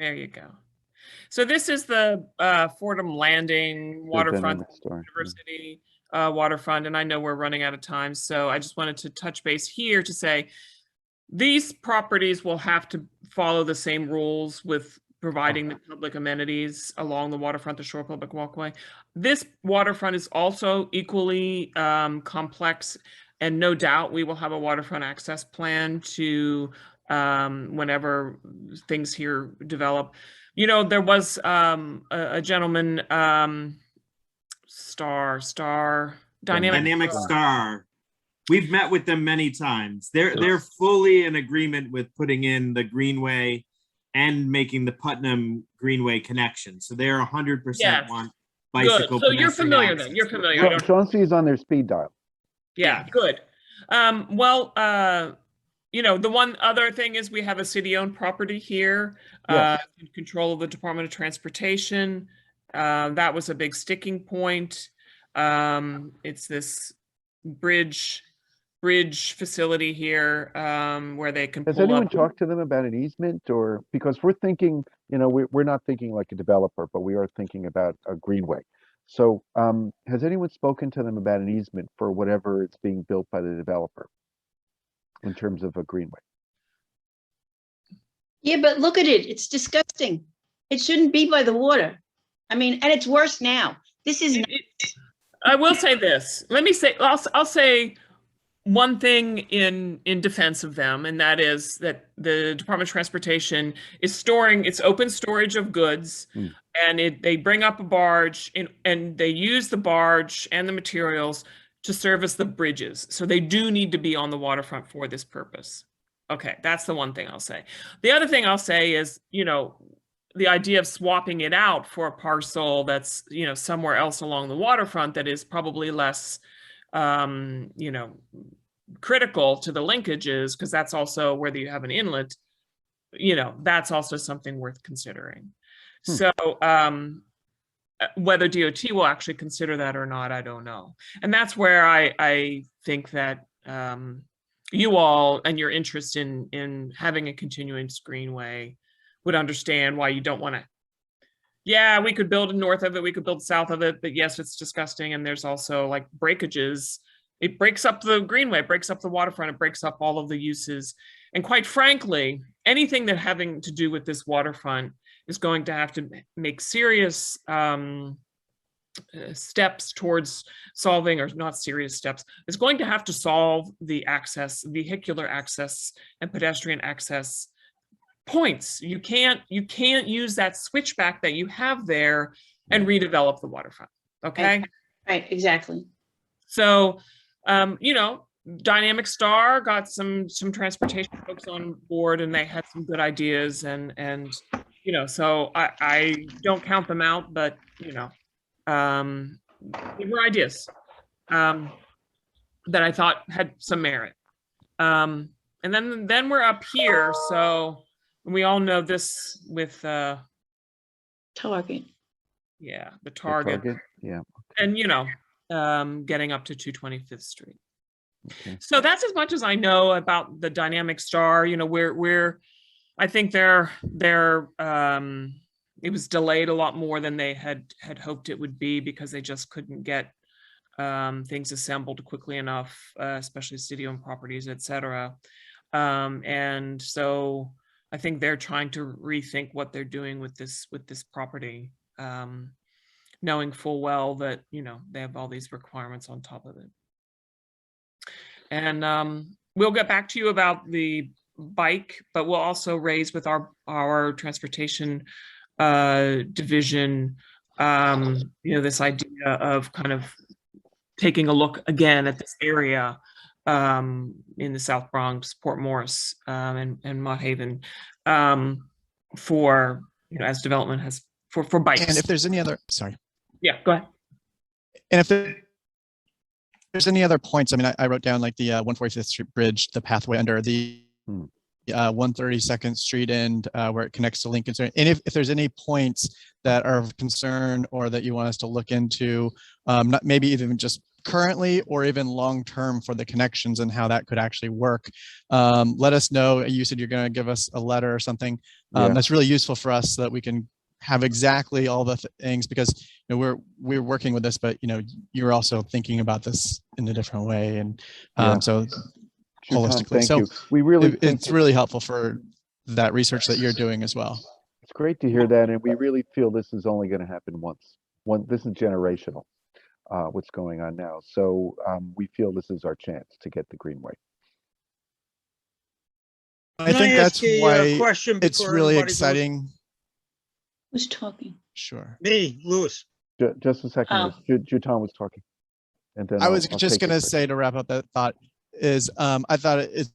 There you go. So this is the Fordham Landing Waterfront University waterfront, and I know we're running out of time, so I just wanted to touch base here to say these properties will have to follow the same rules with providing the public amenities along the waterfront, the shore public walkway. This waterfront is also equally complex, and no doubt we will have a waterfront access plan to whenever things here develop. There was a gentleman, Dynamic Star. We've met with them many times. They're fully in agreement with putting in the Greenway and making the Putnam Greenway connection. So they're 100% want bicycle. Good. So you're familiar then. You're familiar. Chauncey is on their speed dial. Yeah, good. The one other thing is we have a city-owned property here, in control of the Department of Transportation. That was a big sticking point. It's this bridge facility here where they can. Has anyone talked to them about an easement, or because we're thinking, we're not thinking like a developer, but we are thinking about a greenway. So has anyone spoken to them about an easement for whatever it's being built by the developer in terms of a greenway? Yeah, but look at it. It's disgusting. It shouldn't be by the water. I mean, and it's worse now. This is. I will say this. Let me say, I'll say one thing in defense of them, and that is that the Department of Transportation is storing, it's open storage of goods, and they bring up a barge and they use the barge and the materials to service the bridges. So they do need to be on the waterfront for this purpose. Okay, that's the one thing I'll say. The other thing I'll say is, the idea of swapping it out for a parcel that's, somewhere else along the waterfront that is probably less, critical to the linkages, because that's also whether you have an inlet, that's also something worth considering. So whether DOT will actually consider that or not, I don't know. And that's where I think that you all and your interest in having a continuing greenway would understand why you don't want to. Yeah, we could build north of it, we could build south of it, but yes, it's disgusting. And there's also like breakages. It breaks up the greenway, it breaks up the waterfront, it breaks up all of the uses. And quite frankly, anything that having to do with this waterfront is going to have to make serious steps towards solving, or not serious steps, is going to have to solve the vehicular access and pedestrian access points. You can't use that switchback that you have there and redevelop the waterfront. Okay. Right, exactly. So, Dynamic Star got some transportation folks on board, and they had some good ideas, and so I don't count them out, but they were ideas that I thought had some merit. And then we're up here, so we all know this with Target. yeah, the Target. Yeah. And getting up to 225th Street. Okay. So that's as much as I know about the Dynamic Star. I think it was delayed a lot more than they had hoped it would be, because they just couldn't get things assembled quickly enough, especially city-owned properties, etc. And so I think they're trying to rethink what they're doing with this property, knowing full well that they have all these requirements on top of it. And we'll get back to you about the bike, but we'll also raise with our transportation division, this idea of kind of taking a look again at this area in the South Bronx, Port Morris, and Mott Haven, for as development has for bikes. And if there's any other, sorry. Yeah, go ahead. And if there's any other points, I mean, I wrote down like the 145th Street Bridge, the pathway under the 132nd Street end, where it connects to Lincoln. And if there's any points that are of concern or that you want us to look into, not maybe even just currently or even long-term for the connections and how that could actually work, let us know. You said you're going to give us a letter or something. That's really useful for us so that we can have exactly all the things, because we're working with this, but you're also thinking about this in a different way, and so holistically. Thank you. We really it's really helpful for that research that you're doing as well. It's great to hear that, and we really feel this is only going to happen once. This is generational, what's going on now. So we feel this is our chance to get the Greenway. I think that's why it's really exciting. Who's talking? Sure. Me, Lewis. Just a second. Juton was talking, and then I was just going to say, to wrap up that thought, is I thought it's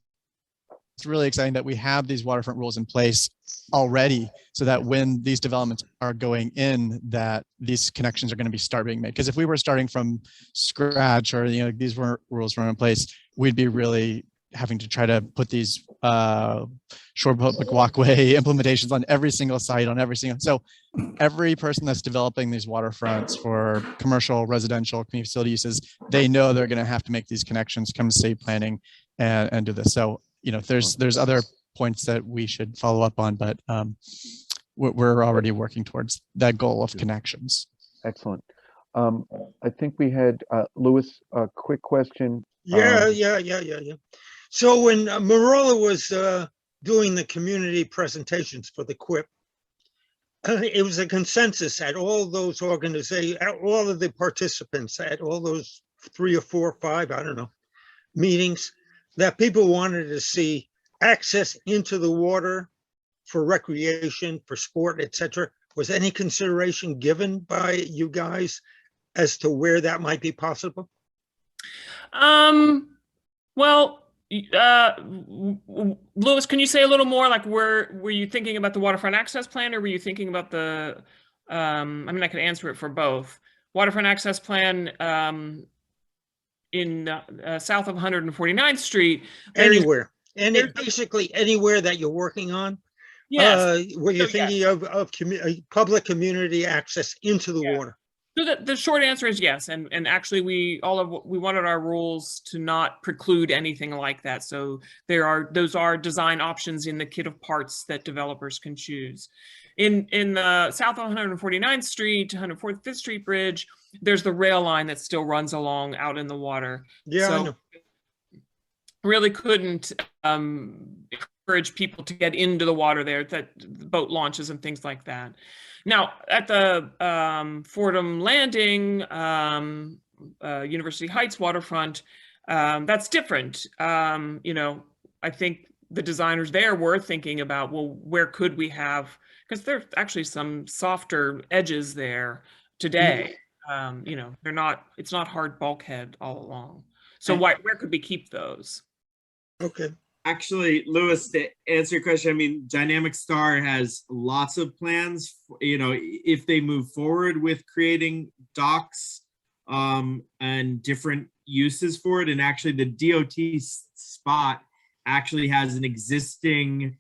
really exciting that we have these waterfront rules in place already, so that when these developments are going in, that these connections are going to start being made. Because if we were starting from scratch, or these rules weren't in place, we'd be really having to try to put these shore public walkway implementations on every single site, so every person that's developing these waterfronts for commercial, residential, community facility uses, they know they're going to have to make these connections, come to state planning and do this. So there's other points that we should follow up on, but we're already working towards that goal of connections. Excellent. I think we had Lewis, a quick question. Yeah. So when Marola was doing the community presentations for the QUIP, it was a consensus at all those organizations, all of the participants at all those 3 or 4 or 5, I don't know, meetings, that people wanted to see access into the water for recreation, for sport, etc. Was any consideration given by you guys as to where that might be possible? Well, Lewis, can you say a little more? Like, were you thinking about the waterfront access plan, or were you thinking about the? I mean, I could answer it for both. Waterfront access plan in south of 149th Street. Anywhere, and basically anywhere that you're working on. Yes. Were you thinking of public community access into the water? So the short answer is yes, and actually we wanted our rules to not preclude anything like that. So those are design options in the kit of parts that developers can choose. In the south of 149th Street to 145th Street Bridge, there's the rail line that still runs along out in the water. Yeah, so I know. Really couldn't encourage people to get into the water there, that boat launches and things like that. Now, at the Fordham Landing, University Heights waterfront, that's different. You know, I think the designers there were thinking about, well, where could we have, because there's actually some softer edges there today. You know, it's not hard bulkhead all along. So where could we keep those? Okay. Actually, Louis, to answer your question, I mean, Dynamic Star has lots of plans, you know, if they move forward with creating docks and different uses for it. And actually the DOT spot actually has an existing,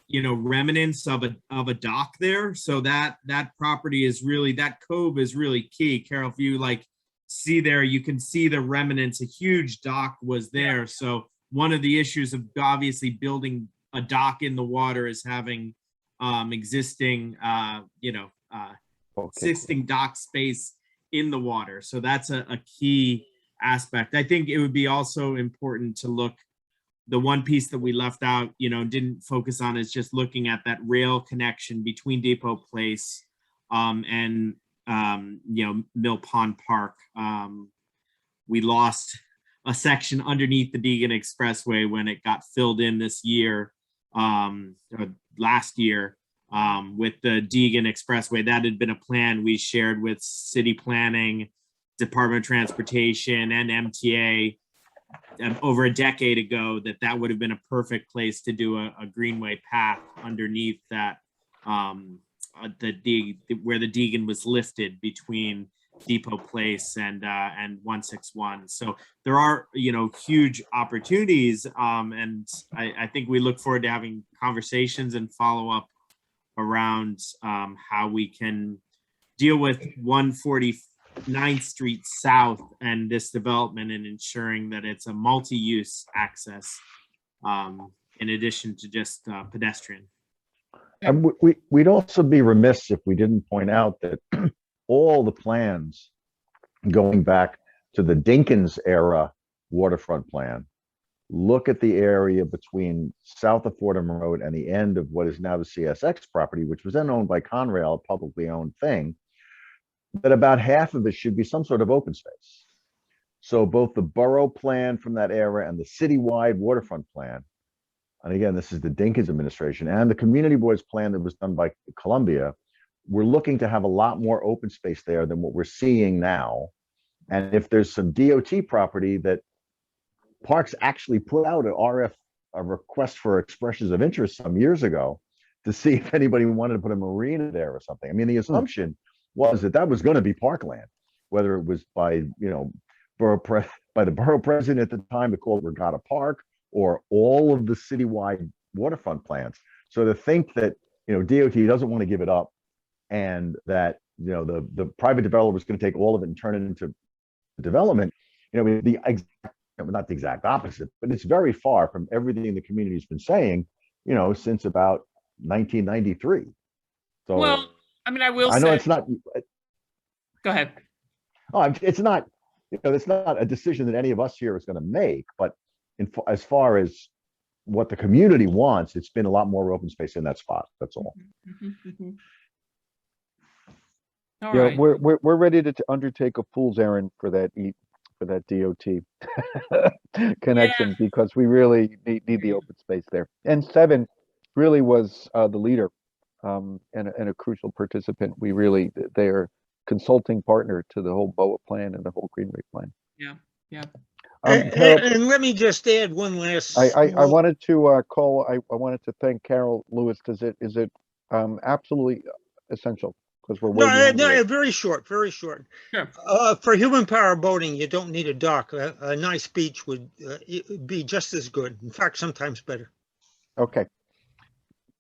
you know, remnants of a dock there. So that property is really, that cove is really key. Carol, if you like see there, you can see the remnants, a huge dock was there. So one of the issues of obviously building a dock in the water is having existing, existing dock space in the water. So that's a key aspect. I think it would be also important to look, the one piece that we left out, you know, didn't focus on is just looking at that rail connection between Depot Place and, you know, Mill Pond Park. We lost a section underneath the Deegan Expressway when it got filled in this year, last year, with the Deegan Expressway. That had been a plan we shared with city planning, Department of Transportation, and MTA over a decade ago, that would have been a perfect place to do a greenway path underneath that, where the Deegan was lifted between Depot Place and 161. So there are, you know, huge opportunities, and I think we look forward to having conversations and follow up around how we can deal with 149th Street South and this development, and ensuring that it's a multi-use access in addition to just pedestrian. And we'd also be remiss if we didn't point out that all the plans going back to the Dinkins era waterfront plan, look at the area between south of Fordham Road and the end of what is now the CSX property, which was then owned by Conrail, a publicly owned thing, that about half of it should be some sort of open space. So both the borough plan from that era and the citywide waterfront plan, and again, this is the Dinkins administration, and the community boards plan that was done by Columbia, we're looking to have a lot more open space there than what we're seeing now. And if there's some DOT property that Parks actually put out a request for expressions of interest some years ago to see if anybody wanted to put a marina there or something. I mean, the assumption was that was going to be parkland, whether it was by, you know, by the borough president at the time to call it Regatta Park, or all of the citywide waterfront plans. So to think that, you know, DOT doesn't want to give it up, and that, you know, the private developer is going to take all of it and turn it into development, you know, not the exact opposite, but it's very far from everything the community's been saying, you know, since about 1993. So, well, I mean, I know say, it's not. Go ahead. Oh, it's not. You know, it's not a decision that any of us here is going to make. But as far as what the community wants, it's been a lot more open space in that spot. That's all. All Yeah, right. we're ready to undertake a fool's errand for that DOT connection, because we really need the open space there. And 7 really was the leader and a crucial participant. They are consulting partner to the whole BOA plan and the whole Greenway plan. Yeah. And let me just add one last. I wanted to call. I wanted to thank Carol Lewis. Is it absolutely essential? Because we're waiting. No, very short. Sure. For human power boating, you don't need a dock. A nice beach would be just as good. In fact, sometimes better. Okay.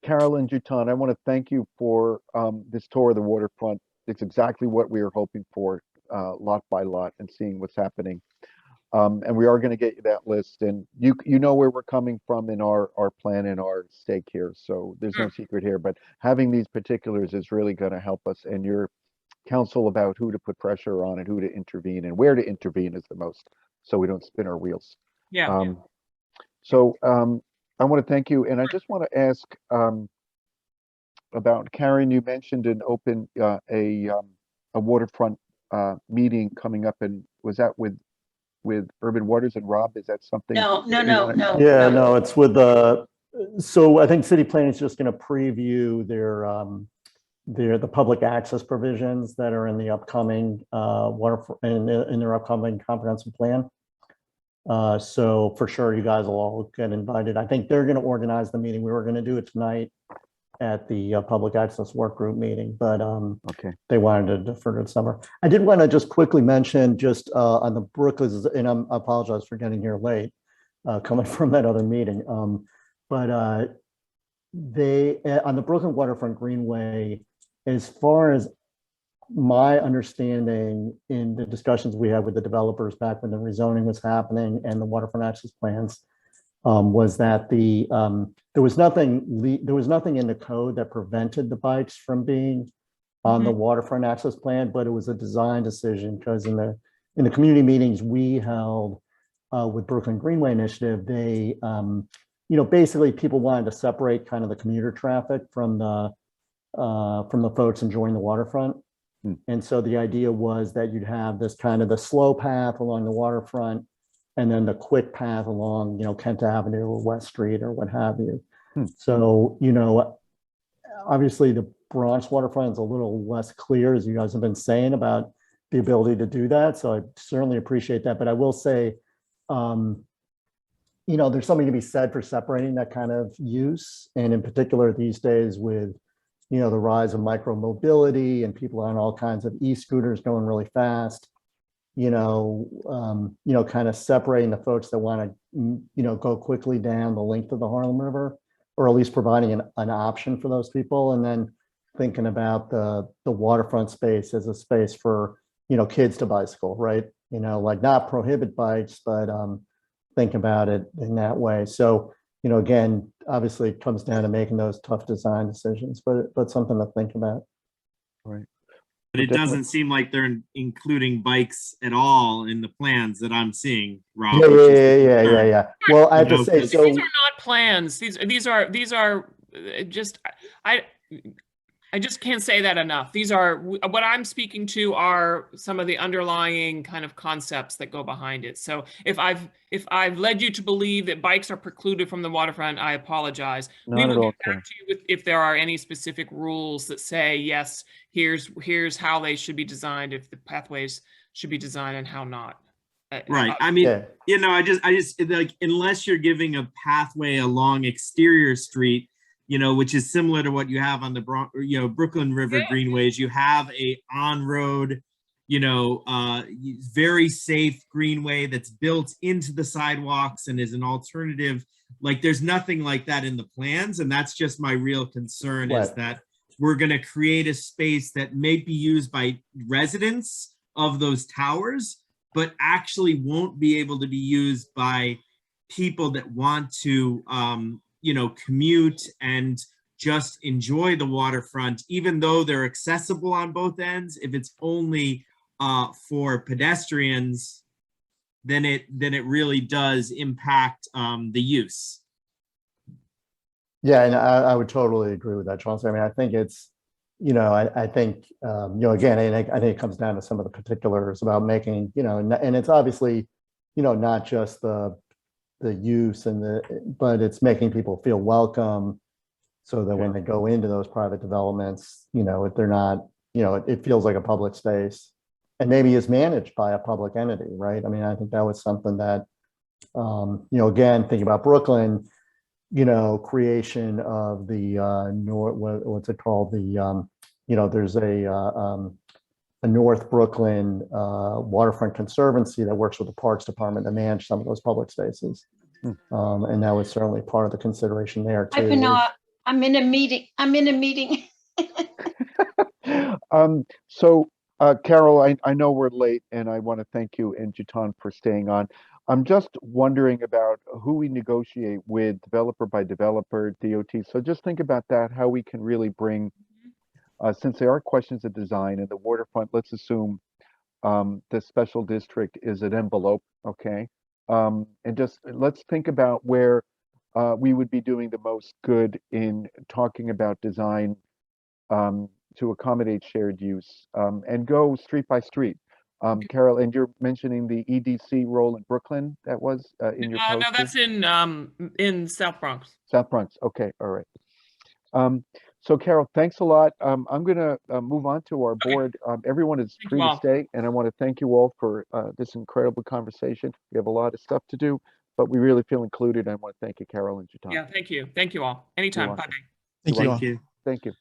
Carol and Juton, I want to thank you for this tour of the waterfront. It's exactly what we were hoping for, lot by lot, and seeing what's happening. And we are going to get you that list, and you know where we're coming from in our plan and our stake here. So there's no secret here, but having these particulars is really going to help us, and your counsel about who to put pressure on and who to intervene and where to intervene is the most, so we don't spin our wheels. So I want to thank you, and I just want to ask about Karen, you mentioned an open, a waterfront meeting coming up, and was that with Urban Waters and Rob? Is that something? No, no, you no, wanna- no. Yeah, no. no, it's with so I think city planning is just going to preview the public access provisions that are in the upcoming in their upcoming comprehensive plan. So for sure, you guys will all get invited. I think they're going to organize the meeting. We were going to do it tonight at the public access work group meeting, but Okay. they wanted to defer to the summer. I did want to just quickly mention just on the Brooklyn's, and I apologize for getting here late, coming from that other meeting. But they on the Brooklyn Waterfront Greenway, as far as my understanding in the discussions we had with the developers back when the rezoning was happening and the waterfront access plans, was that there was nothing in the code that prevented the bikes from being on the waterfront access plan, but it was a design decision because in the community meetings we held with Brooklyn Greenway Initiative, they basically people wanted to separate kind of the commuter traffic from the folks enjoying the waterfront. And so the idea was that you'd have this kind of the slow path along the waterfront and then the quick path along, Kent Avenue or West Street or what have you. So, obviously the Bronx waterfront is a little less clear, as you guys have been saying, about the ability to do that. So I certainly appreciate that. But I will say, there's something to be said for separating that kind of use. And in particular these days with, the rise of micro mobility and people on all kinds of e-scooters going really fast, kind of separating the folks that want to, go quickly down the length of the Harlem River, or at least providing an option for those people. And then thinking about the waterfront space as a space for, kids to bicycle, right? Like not prohibit bikes, but think about it in that way. So, again, obviously it comes down to making those tough design decisions, but something to think about. Right. But it doesn't seem like they're including bikes at all in the plans that I'm seeing, Rob. Yeah. Well, I have to say, so these are not plans. These are just I just can't say that enough. These are what I'm speaking to are some of the underlying kind of concepts that go behind it. So if I've led you to believe that bikes are precluded from the waterfront, I apologize. We will get back to you if there are any specific rules that say, yes, here's how they should be designed, if the pathways should be designed and how not. Right. I mean, I just like, unless you're giving a pathway along exterior street, which is similar to what you have on the Brooklyn River Greenways. You have a on-road, very safe greenway that's built into the sidewalks and is an alternative. Like there's nothing like that in the plans. And that's just my real concern is that we're going to create a space that may be used by residents of those towers, but actually won't be able to be used by people that want to, commute and just enjoy the waterfront, even though they're accessible on both ends. If it's only for pedestrians, then it really does impact the use. Yeah, and I would totally agree with that, Chauncey. I mean, I think it's, I think, again, I think it comes down to some of the particulars about making, and it's obviously, not just the use but it's making people feel welcome so that when they go into those private developments, if they're not, it feels like a public space and maybe is managed by a public entity, right? I mean, I think that was something that, again, thinking about Brooklyn, creation of the what's it called? There's a North Brooklyn waterfront conservancy that works with the Parks Department to manage some of those public spaces. And that was certainly part of the consideration there too. I'm in a meeting. So Carol, I know we're late and I want to thank you and Juton for staying on. I'm just wondering about who we negotiate with, developer by developer, DOT. So just think about that, how we can really bring, since there are questions of design and the waterfront, let's assume the special district is an envelope, okay? And just let's think about where we would be doing the most good in talking about design to accommodate shared use, and go street by street. Carol, and you're mentioning the EDC role in Brooklyn. That was in your No, poster? that's in South Bronx. South Bronx. Okay, all right. So Carol, thanks a lot. I'm going to move on to our board. Everyone is Thank free you to all. stay, and I want to thank you all for this incredible conversation. We have a lot of stuff to do, but we really feel included. I want to thank you, Carol and Juton. Yeah, thank you. Thank you all. Anytime. welcome. Bye. Thank you all. Thank you. Thank you.